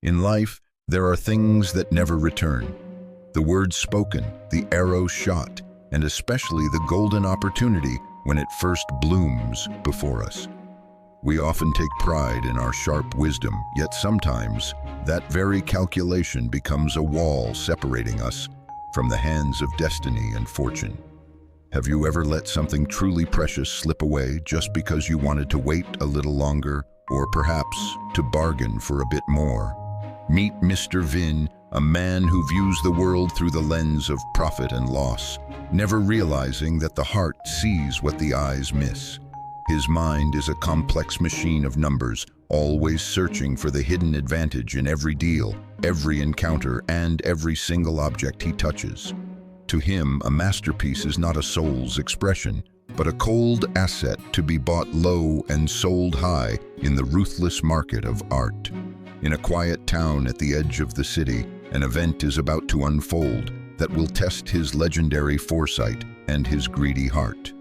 In life, there are things that never return. The words spoken, the arrow shot, and especially the golden opportunity when it first blooms before us. We often take pride in our sharp wisdom, yet sometimes that very calculation becomes a wall separating us from the hands of destiny and fortune. Have you ever let something truly precious slip away just because you wanted to wait a little longer, or perhaps to bargain for a bit more? Meet Mr. Vin, a man who views the world through the lens of profit and loss, never realizing that the heart sees what the eyes miss. His mind is a complex machine of numbers, always searching for the hidden advantage in every deal, every encounter, and every single object he touches. To him, a masterpiece is not a soul's expression, but a cold asset to be bought low and sold high in the ruthless market of art. In a quiet town at the edge of the city, an event is about to unfold that will test his legendary foresight and his greedy heart.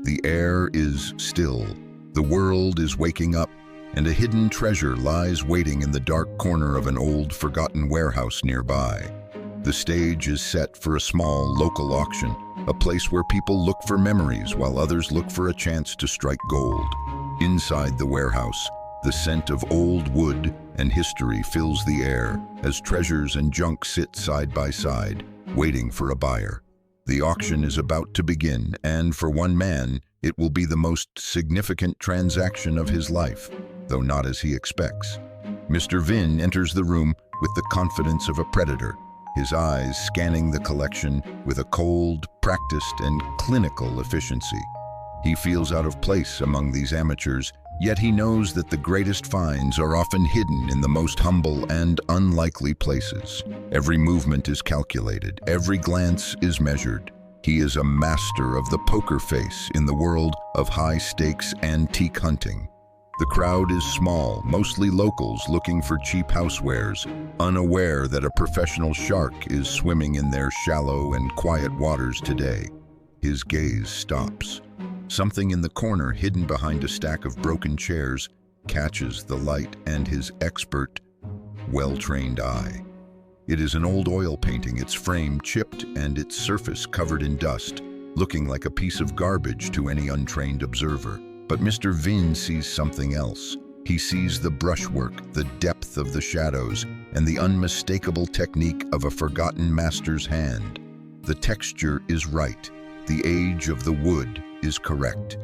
The air is still, the world is waking up, and a hidden treasure lies waiting in the dark corner of an old, forgotten warehouse nearby. The stage is set for a small local auction, a place where people look for memories while others look for a chance to strike gold. Inside the warehouse, the scent of old wood and history fills the air as treasures and junk sit side by side, waiting for a buyer. The auction is about to begin, and for one man, it will be the most significant transaction of his life, though not as he expects. Mr. Vin enters the room with the confidence of a predator, his eyes scanning the collection with a cold, practiced, and clinical efficiency. He feels out of place among these amateurs, yet he knows that the greatest finds are often hidden in the most humble and unlikely places. Every movement is calculated, every glance is measured. He is a master of the poker face in the world of high-stakes antique hunting. The crowd is small, mostly locals looking for cheap housewares, unaware that a professional shark is swimming in their shallow and quiet waters today. His gaze stops. Something in the corner, hidden behind a stack of broken chairs, catches the light and his expert, well-trained eye. It is an old oil painting, its frame chipped and its surface covered in dust, looking like a piece of garbage to any untrained observer. But Mr. Vin sees something else. He sees the brushwork, the depth of the shadows, and the unmistakable technique of a forgotten master's hand. The texture is right. The age of the wood is correct.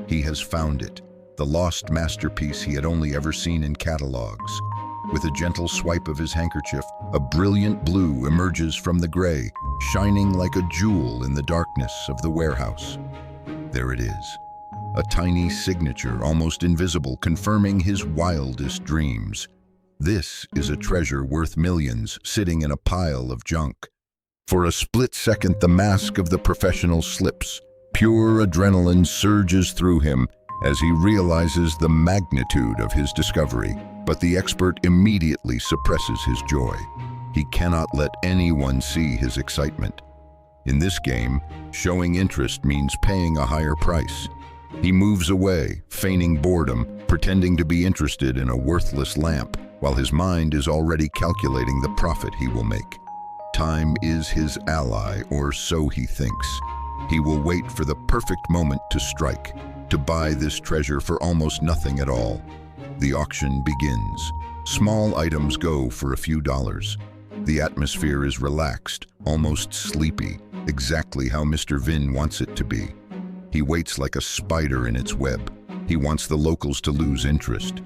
He has found it, the lost masterpiece he had only ever seen in catalogs. With a gentle swipe of his handkerchief, a brilliant blue emerges from the gray, shining like a jewel in the darkness of the warehouse. There it is. A tiny signature, almost invisible, confirming his wildest dreams. This is a treasure worth millions, sitting in a pile of junk. For a split second, the mask of the professional slips. Pure adrenaline surges through him as he realizes the magnitude of his discovery, but the expert immediately suppresses his joy. He cannot let anyone see his excitement. In this game, showing interest means paying a higher price. He moves away, feigning boredom, pretending to be interested in a worthless lamp, while his mind is already calculating the profit he will make. Time is his ally, or so he thinks. He will wait for the perfect moment to strike, to buy this treasure for almost nothing at all. The auction begins. Small items go for a few dollars. The atmosphere is relaxed, almost sleepy, exactly how Mr. Vin wants it to be. He waits like a spider in its web. He wants the locals to lose interest,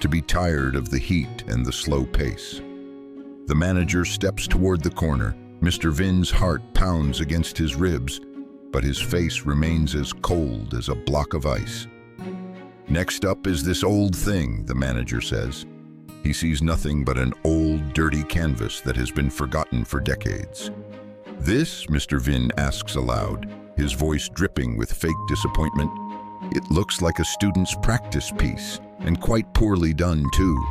to be tired of the heat and the slow pace. The manager steps toward the corner. Mr. Vin's heart pounds against his ribs, but his face remains as cold as a block of ice. Next up is this old thing, the manager says. He sees nothing but an old, dirty canvas that has been forgotten for decades. This, Mr. Vin asks aloud, his voice dripping with fake disappointment. It looks like a student's practice piece, and quite poorly done too.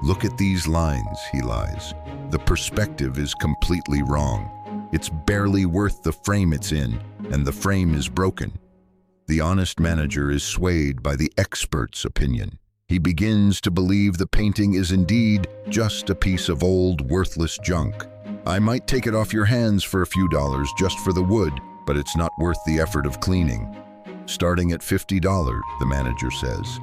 Look at these lines, he lies. The perspective is completely wrong. It's barely worth the frame it's in, and the frame is broken. The honest manager is swayed by the expert's opinion. He begins to believe the painting is indeed just a piece of old, worthless junk. I might take it off your hands for a few dollars just for the wood, but it's not worth the effort of cleaning. Starting at $50, the manager says.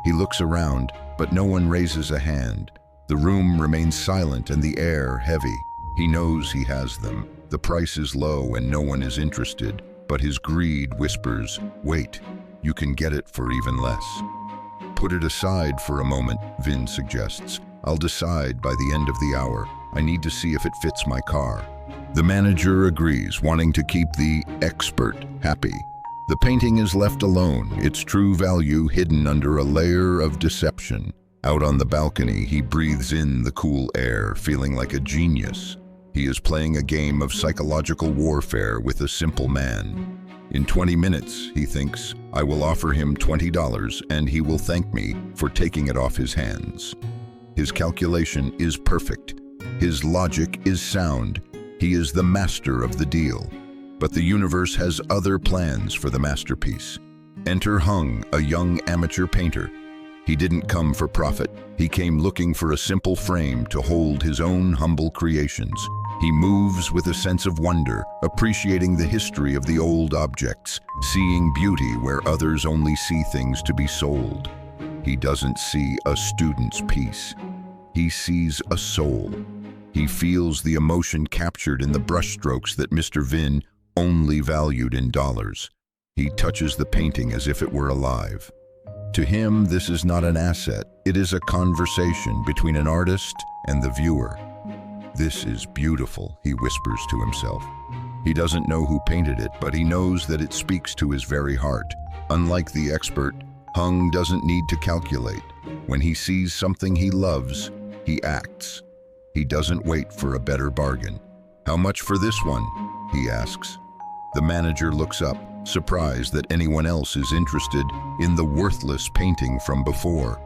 He looks around, but no one raises a hand. The room remains silent and the air heavy. He knows he has them. The price is low and no one is interested, but his greed whispers, "Wait, you can get it for even less." "Put it aside for a moment," Vin suggests. "I'll decide by the end of the hour. I need to see if it fits my car." The manager agrees, wanting to keep the expert happy. The painting is left alone, its true value hidden under a layer of deception. Out on the balcony, he breathes in the cool air, feeling like a genius. He is playing a game of psychological warfare with a simple man. In 20 minutes, he thinks, I will offer him $20 and he will thank me for taking it off his hands. His calculation is perfect. His logic is sound. He is the master of the deal. But the universe has other plans for the masterpiece. Enter Hung, a young amateur painter. He didn't come for profit. He came looking for a simple frame to hold his own humble creations. He moves with a sense of wonder, appreciating the history of the old objects, seeing beauty where others only see things to be sold. He doesn't see a student's piece. He sees a soul. He feels the emotion captured in the brushstrokes that Mr. Vin only valued in dollars. He touches the painting as if it were alive. To him, this is not an asset. It is a conversation between an artist and the viewer. "This is beautiful," he whispers to himself. He doesn't know who painted it, but he knows that it speaks to his very heart. Unlike the expert, Hung doesn't need to calculate. When he sees something he loves, he acts. He doesn't wait for a better bargain. "How much for this one?" he asks. The manager looks up, surprised that anyone else is interested in the worthless painting from before.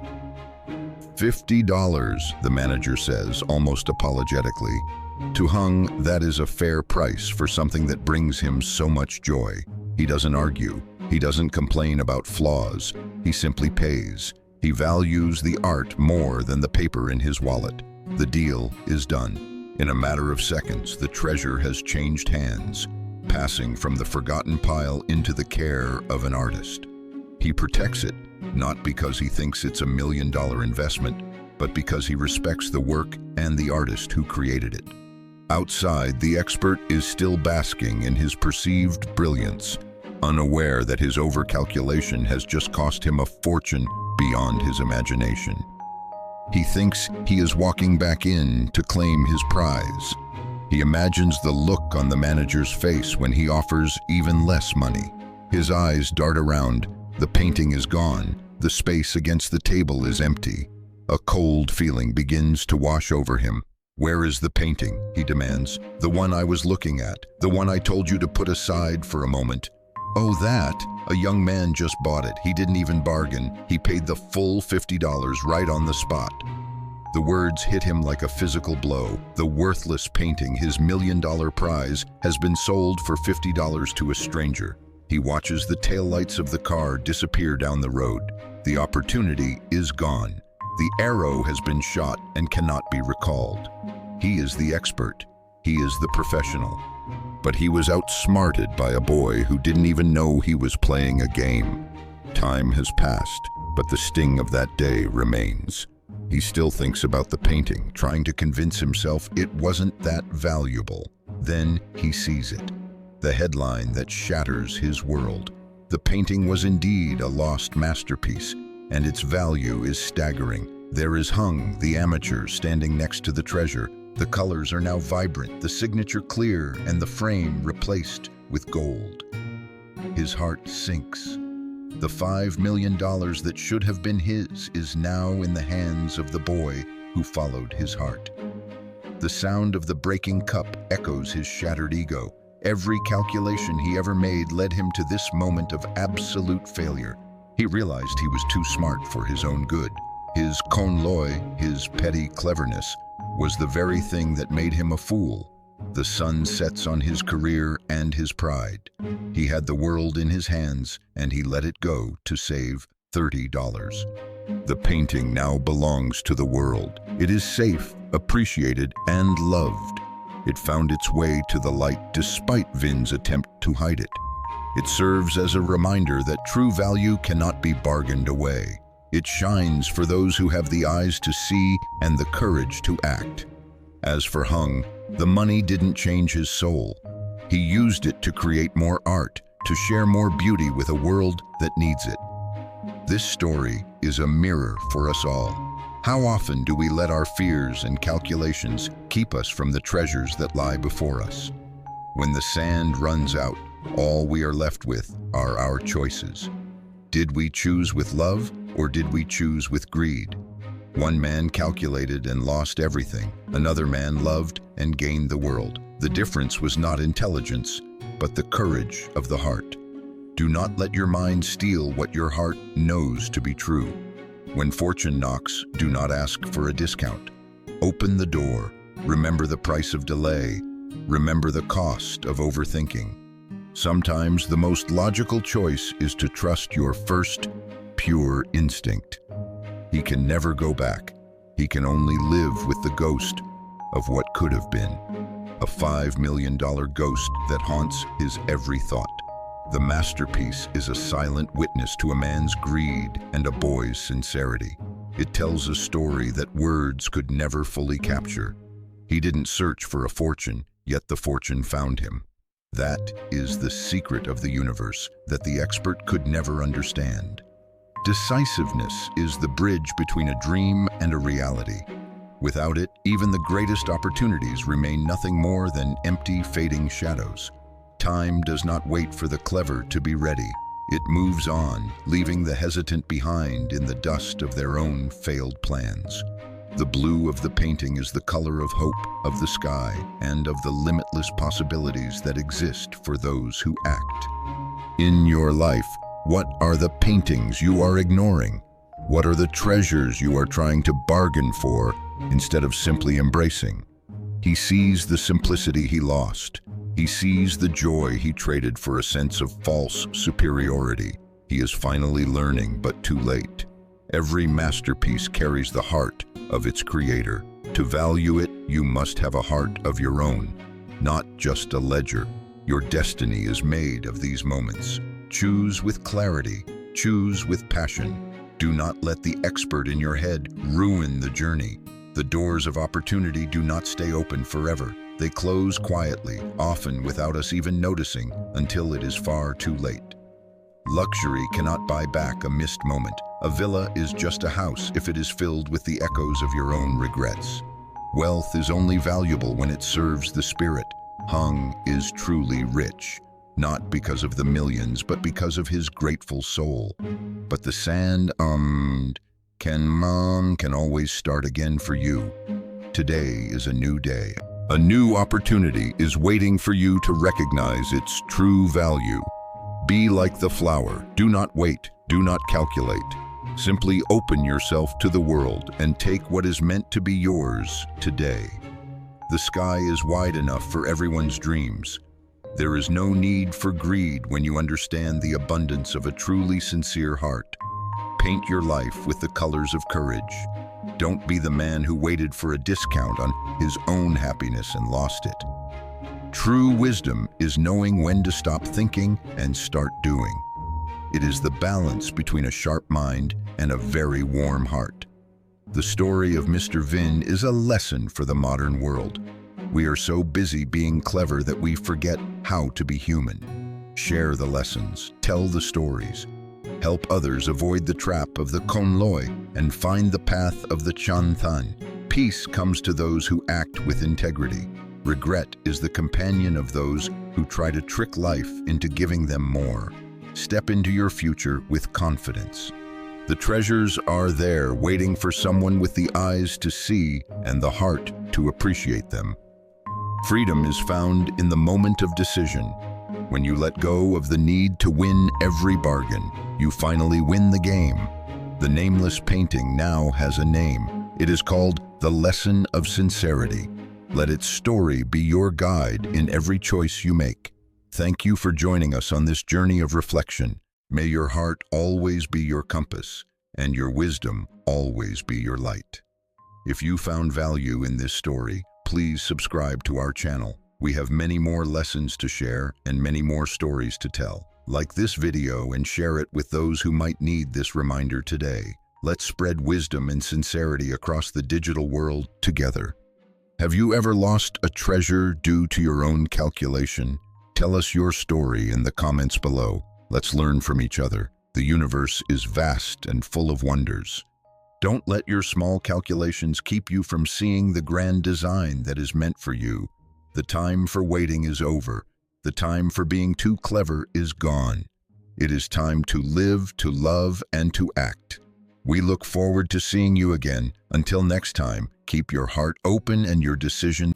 $50, the manager says, almost apologetically. To Hung, that is a fair price for something that brings him so much joy. He doesn't argue. He doesn't complain about flaws. He simply pays. He values the art more than the paper in his wallet. The deal is done. In a matter of seconds, the treasure has changed hands, passing from the forgotten pile into the care of an artist. He protects it, not because he thinks it's $1 million investment, but because he respects the work and the artist who created it. Outside, the expert is still basking in his perceived brilliance, unaware that his overcalculation has just cost him a fortune beyond his imagination. He thinks he is walking back in to claim his prize. He imagines the look on the manager's face when he offers even less money. His eyes dart around. The painting is gone. The space against the table is empty. A cold feeling begins to wash over him. "Where is the painting?" he demands. "The one I was looking at. The one I told you to put aside for a moment." "Oh, that? A young man just bought it. He didn't even bargain. He paid the full $50 right on the spot." The words hit him like a physical blow. The worthless painting, his $1 million prize, has been sold for $50 to a stranger. He watches the taillights of the car disappear down the road. The opportunity is gone. The arrow has been shot and cannot be recalled. He is the expert. He is the professional. But he was outsmarted by a boy who didn't even know he was playing a game. Time has passed, but the sting of that day remains. He still thinks about the painting, trying to convince himself it wasn't that valuable. Then he sees it. The headline that shatters his world. The painting was indeed a lost masterpiece, and its value is staggering. There is Hung, the amateur, standing next to the treasure. The colors are now vibrant, the signature clear, and the frame replaced with gold. His heart sinks. The $5 million that should have been his is now in the hands of the boy who followed his heart. The sound of the breaking cup echoes his shattered ego. Every calculation he ever made led him to this moment of absolute failure. He realized he was too smart for his own good. His con loi, his petty cleverness, was the very thing that made him a fool. The sun sets on his career and his pride. He had the world in his hands, and he let it go to save $30. The painting now belongs to the world. It is safe, appreciated, and loved. It found its way to the light despite Vin's attempt to hide it. It serves as a reminder that true value cannot be bargained away. It shines for those who have the eyes to see and the courage to act. As for Hung, the money didn't change his soul. He used it to create more art, to share more beauty with a world that needs it. This story is a mirror for us all. How often do we let our fears and calculations keep us from the treasures that lie before us? When the sand runs out, all we are left with are our choices. Did we choose with love, or did we choose with greed? One man calculated and lost everything. Another man loved and gained the world. The difference was not intelligence, but the courage of the heart. Do not let your mind steal what your heart knows to be true. When fortune knocks, do not ask for a discount. Open the door. Remember the price of delay. Remember the cost of overthinking. Sometimes the most logical choice is to trust your first, pure instinct. He can never go back. He can only live with the ghost of what could have been. A $5 million ghost that haunts his every thought. The masterpiece is a silent witness to a man's greed and a boy's sincerity. It tells a story that words could never fully capture. He didn't search for a fortune, yet the fortune found him. That is the secret of the universe that the expert could never understand. Decisiveness is the bridge between a dream and a reality. Without it, even the greatest opportunities remain nothing more than empty, fading shadows. Time does not wait for the clever to be ready. It moves on, leaving the hesitant behind in the dust of their own failed plans. The blue of the painting is the color of hope, of the sky, and of the limitless possibilities that exist for those who act. In your life, what are the paintings you are ignoring? What are the treasures you are trying to bargain for instead of simply embracing? He sees the simplicity he lost. He sees the joy he traded for a sense of false superiority. He is finally learning, but too late. Every masterpiece carries the heart of its creator. To value it, you must have a heart of your own, not just a ledger. Your destiny is made of these moments. Choose with clarity. Choose with passion. Do not let the expert in your head ruin the journey. The doors of opportunity do not stay open forever. They close quietly, often without us even noticing, until it is far too late. Luxury cannot buy back a missed moment. A villa is just a house if it is filled with the echoes of your own regrets. Wealth is only valuable when it serves the spirit. Hung is truly rich, not because of the millions, but because of his grateful soul. But the sand can always start again for you. Today is a new day. A new opportunity is waiting for you to recognize its true value. Be like the flower. Do not wait. Do not calculate. Simply open yourself to the world and take what is meant to be yours today. The sky is wide enough for everyone's dreams. There is no need for greed when you understand the abundance of a truly sincere heart. Paint your life with the colors of courage. Don't be the man who waited for a discount on his own happiness and lost it. True wisdom is knowing when to stop thinking and start doing. It is the balance between a sharp mind and a very warm heart. The story of Mr. Vin is a lesson for the modern world. We are so busy being clever that we forget how to be human. Share the lessons, tell the stories, help others avoid the trap of the Konloi and find the path of the Chanthan. Peace comes to those who act with integrity. Regret is the companion of those who try to trick life into giving them more. Step into your future with confidence. The treasures are there waiting for someone with the eyes to see and the heart to appreciate them. Freedom is found in the moment of decision. When you let go of the need to win every bargain, you finally win the game. The nameless painting now has a name. It is called The Lesson of Sincerity. Let its story be your guide in every choice you make. Thank you for joining us on this journey of reflection. May your heart always be your compass, and your wisdom always be your light. If you found value in this story, please subscribe to our channel. We have many more lessons to share and many more stories to tell. Like this video and share it with those who might need this reminder today. Let's spread wisdom and sincerity across the digital world together. Have you ever lost a treasure due to your own calculation? Tell us your story in the comments below. Let's learn from each other. The universe is vast and full of wonders. Don't let your small calculations keep you from seeing the grand design that is meant for you. The time for waiting is over. The time for being too clever is gone. It is time to live, to love, and to act. We look forward to seeing you again. Until next time, keep your heart open and your decision